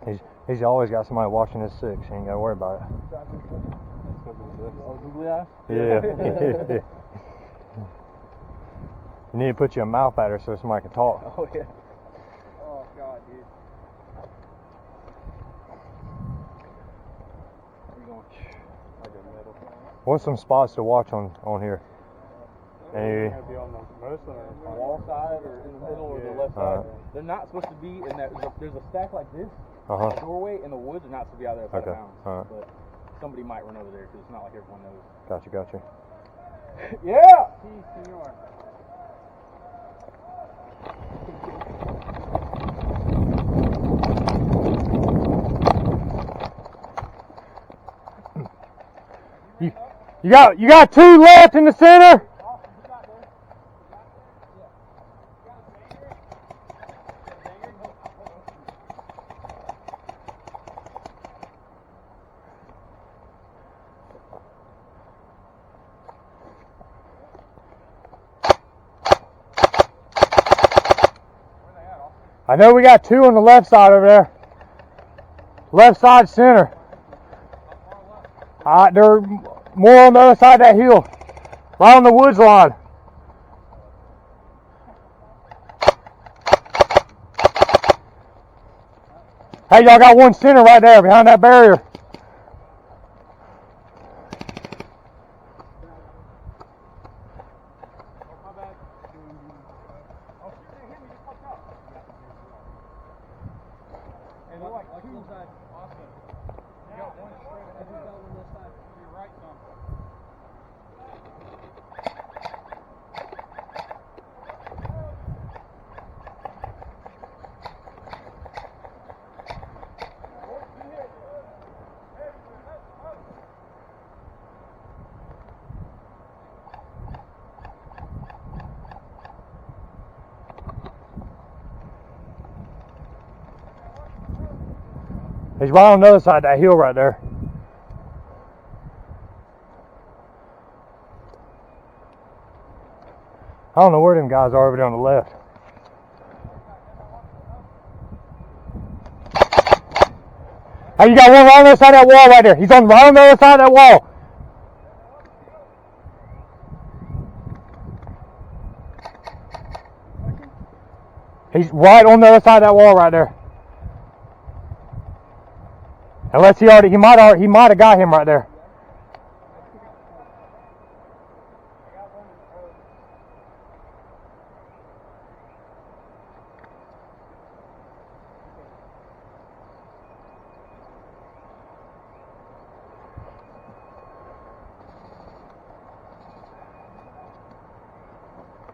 He's always got somebody watching his six. He ain't got to worry about it. Yeah. You need to put your mouth at her so somebody can talk. Oh, yeah. Oh, God, dude. What's some spots to watch on here? Maybe be on the wall side or in the middle or the left side. They're not supposed to be in that. There's a stack like this. The doorway in the woods are not supposed to be out there outside of bounds. But somebody might run over there because it's not like everyone knows. Gotcha. Yeah! You got two left in the center. I know we got two on the left side over there. Left side center. They're more on the other side of that hill. Right on the woods line. Hey, y'all got one center right there behind that barrier. He's right on the other side of that hill right there. I don't know where them guys are over there on the left. Hey, you got one right on the other side of that wall right there. He's right on the other side of that wall. He's right on the other side of that wall right there. Unless he might have got him right there.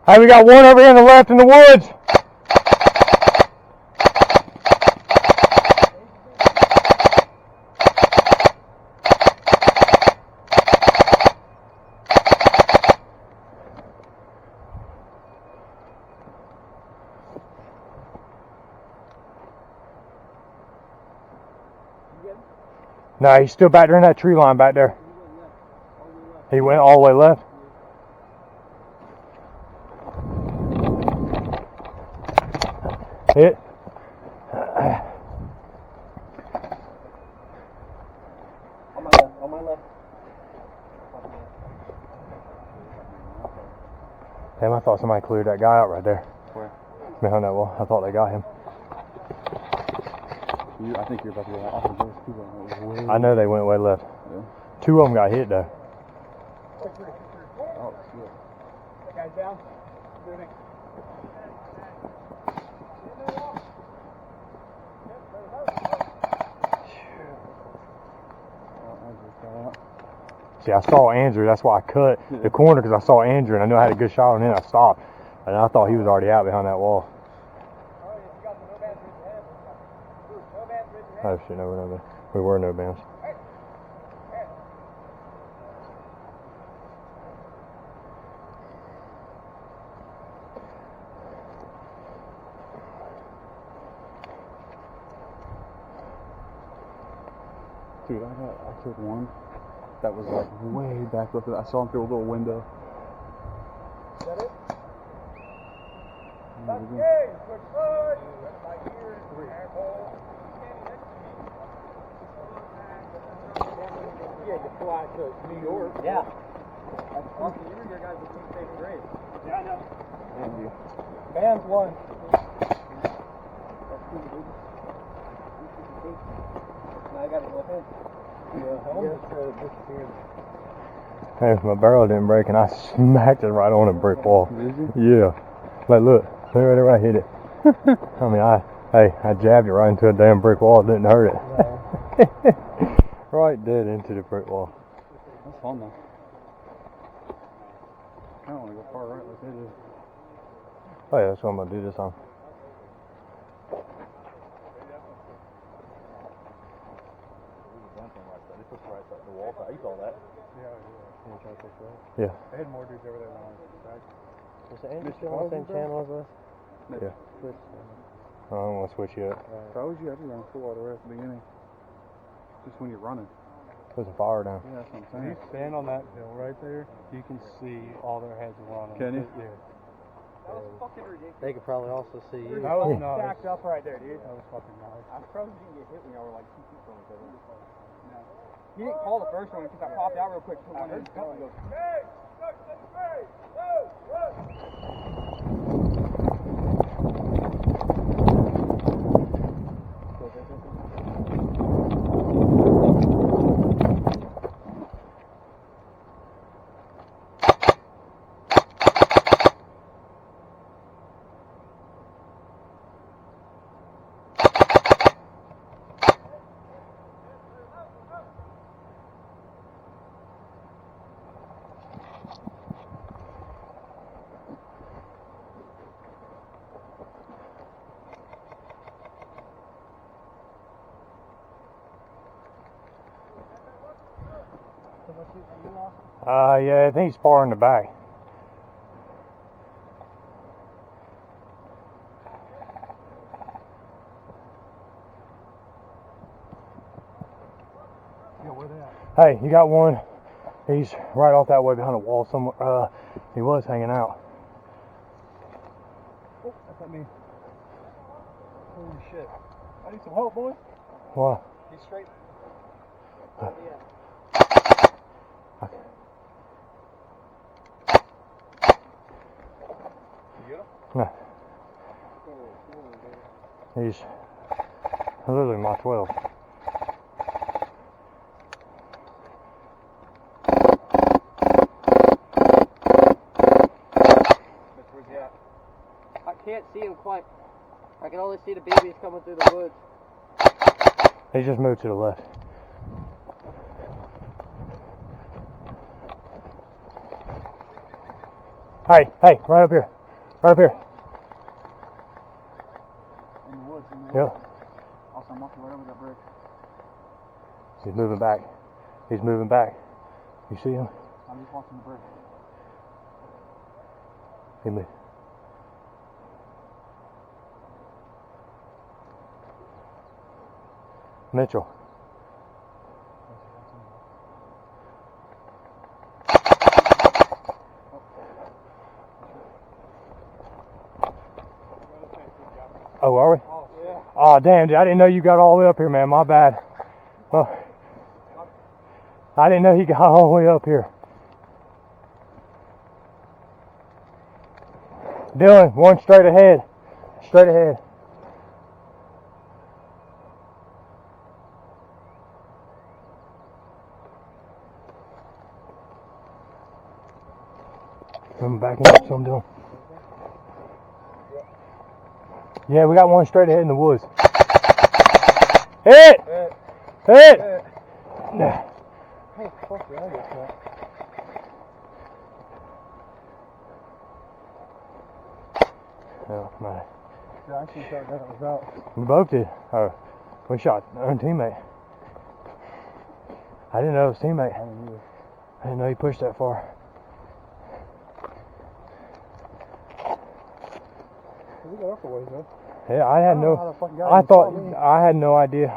Hey, we got one over here on the left in the woods. No, he's still back there in that tree line back there. He went all the way left. Hit. On my left. Damn, I thought somebody cleared that guy out right there. Where? Behind that wall. I thought they got him. I think you're about to go off of those two. I know they went way left. Yeah. Two of them got hit though. Oh, shit. That guy's down. See, I saw Andrew. That's why I cut the corner, because I saw Andrew and I knew I had a good shot on him. I stopped, and I thought he was already out behind that wall. Oh shit, no, we're no bands. We were no bands. Dude, I took one that was like way back left. I saw him through a little window. Is that it? Yeah, That's good. Good. Right here, asshole. the flight to New York. Yeah. That's awesome. You and your guys between state and grade. Yeah, I know. And you. Band's one. Now I gotta go ahead. Hey, my barrel didn't break and I smacked it right on a brick wall. Did you? Yeah. Like, look right there, I hit it. I mean, I jabbed it right into a damn brick wall. It didn't hurt it. Right dead into the brick wall. That's fun though. I kind of want to go far right like they do. Oh yeah, that's what I'm gonna do this time. You saw that. Yeah. They had more dudes over there than I was. Was the Andrew still on the same channel as us? Yeah. Switch. I don't want to switch you up. If I was you, I'd be running full auto right at the beginning. Just when you're running. There's a fire down. Yeah, that's what I'm If saying. you stand on that hill right there, you can see all their heads are on them. Can you? Yeah. That was fucking ridiculous. They could probably also see you. That was Yeah. nice. Stacked up right there, dude. That was fucking nice. I froze didn't get hit when y'all were like 2 feet from each other. He didn't call the first one because I popped out real quick. Put one in. Yeah, I think he's far in the back. Yeah, where they at? Hey, you got one. He's right off that way behind a wall somewhere. He was hanging out. Oh, that's not me. Holy shit. I need some help, boy. What? He's straight. No. He's literally my 12. I can't see him quite. I can only see the babies coming through the woods. He just moved to the left. Hey, right up here. Right up here. In the woods. Yep. Also, I'm walking right over that brick. He's moving back. He's moving back. You see him? I'm just watching the brick. He moved. Mitchell. Oh, are we? Oh, damn, dude. I didn't know you got all the way up here, man. My bad. Oh. I didn't know he got all the way up here. Dylan, one straight ahead. Straight ahead. I'm backing up, so I'm doing. Yeah, we got one straight ahead in the woods. Hit! Hit! Yeah. Oh, man. Yeah, I actually thought that was out. We both did. Oh, we shot our own teammate. I didn't know it was teammate. I didn't know he pushed that far. We got up a ways, though. Yeah, I had I don't know how the fucking guy I even saw thought me. I had no idea.